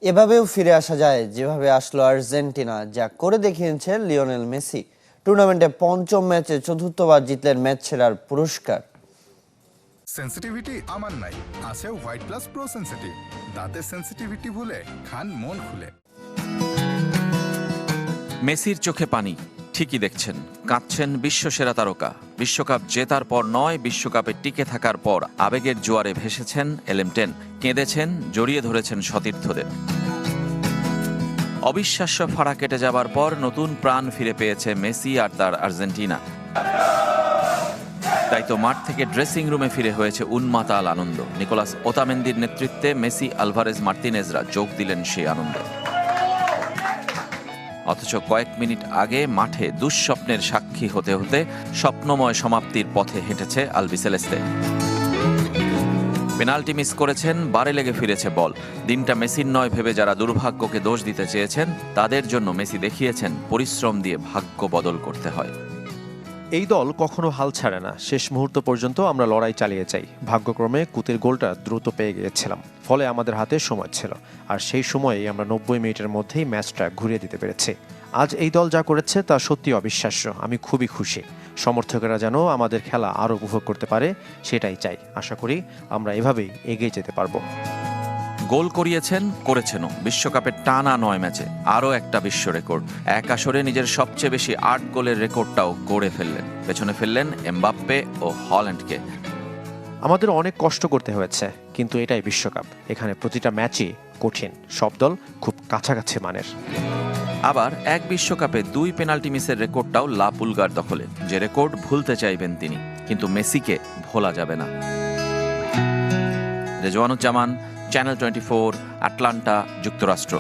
এভাবেও ফিরে আসা যায় যেভাবে আসলো আর্জেন্টিনা, যা করে দেখিয়েছে লিওনেল মেসি। টুর্নামেন্টে পঞ্চম ম্যাচে চতুর্থবার জিতলেন ম্যাচ সেরার পুরস্কার। সেন্সিটিভিটি আমার নাই, আছে হোয়াইট প্লাস প্রো সেন্সিটিভ। দাঁতের সেন্সিটিভিটি ভুলে খান মন খুলে। মেসির চোখে পানি, ঠিকই দেখছেন, কাঁদছেন বিশ্বসেরা তারকা। বিশ্বকাপ জেতার পর নয়, বিশ্বকাপে টিকে থাকার পর আবেগের জোয়ারে ভেসেছেন এলএম10, কেঁদেছেন, জড়িয়ে ধরেছেন সতীর্থদের। অবিশ্বাস্য ফাড়া কেটে যাবার পর নতুন প্রাণ ফিরে পেয়েছে মেসি আর তার আর্জেন্টিনা। তাই তো মাঠ থেকে ড্রেসিং রুমে ফিরে হয়েছে উন্মাতাল আনন্দ। নিকোলাস ওতামেন্দির নেতৃত্বে মেসি, আলভারেজ, মার্তিনেজরা যোগ দিলেন সেই আনন্দে। অথচ কয়েক মিনিট আগে মাঠে দুঃস্বপ্নের সাক্ষী হতে হতে স্বপ্নময় সমাপ্তির পথে হেঁটেছে আলবিসেলেস্তে। পেনাল্টি মিস করেছেন, বারে লেগে ফিরেছে বল। দিনটা মেসির নয় ভেবে যারা দুর্ভাগ্যকে দোষ দিতে চেয়েছেন, তাদের জন্য মেসি দেখিয়েছেন পরিশ্রম দিয়ে ভাগ্য বদল করতে হয়। এই দল কখনো হাল ছাড়ে না। শেষ মুহূর্ত পর্যন্ত আমরা লড়াই চালিয়ে যাই। ভাগ্যক্রমে কুতির গোলটা দ্রুত পেয়ে গিয়েছিলাম, ফলে আমাদের হাতে সময় ছিল, আর সেই সময়েই আমরা 90 মিনিটের মধ্যেই ম্যাচটা ঘুরিয়ে দিতে পেরেছি। আজ এই দল যা করেছে তা সত্যি অবিশ্বাস্য। আমি খুবই খুশি। সমর্থকেরা যেন আমাদের খেলা আরও উপভোগ করতে পারে, সেটাই চাই। আশা করি আমরা এভাবেই এগিয়ে যেতে পারবো। গোল করেছেনও বিশ্বকাপের টানা 9 ম্যাচে, আরও একটা বিশ্ব রেকর্ড। এক আসরে নিজের সবচেয়ে বেশি 8 গোলের রেকর্ডটাও গড়ে ফেললেন। পেছনে ফেললেন এমবাপ্পে ও হল্যান্ডকে। আমাদের অনেক কষ্ট করতে হয়েছে, কিন্তু এটাই বিশ্বকাপ। এখানে প্রতিটা ম্যাচই কঠিন, সব দল খুব কাছাকাছি মানের। আবার এক বিশ্বকাপে 2 পেনাল্টি মিসের রেকর্ডটাও লা পুলগার দখলে, যে রেকর্ড ভুলতে চাইবেন তিনি, কিন্তু মেসিকে ভোলা যাবে না। রেজওয়ানুজ্জামান, চ্যানেল 24, আটলান্টা, যুক্তরাষ্ট্র।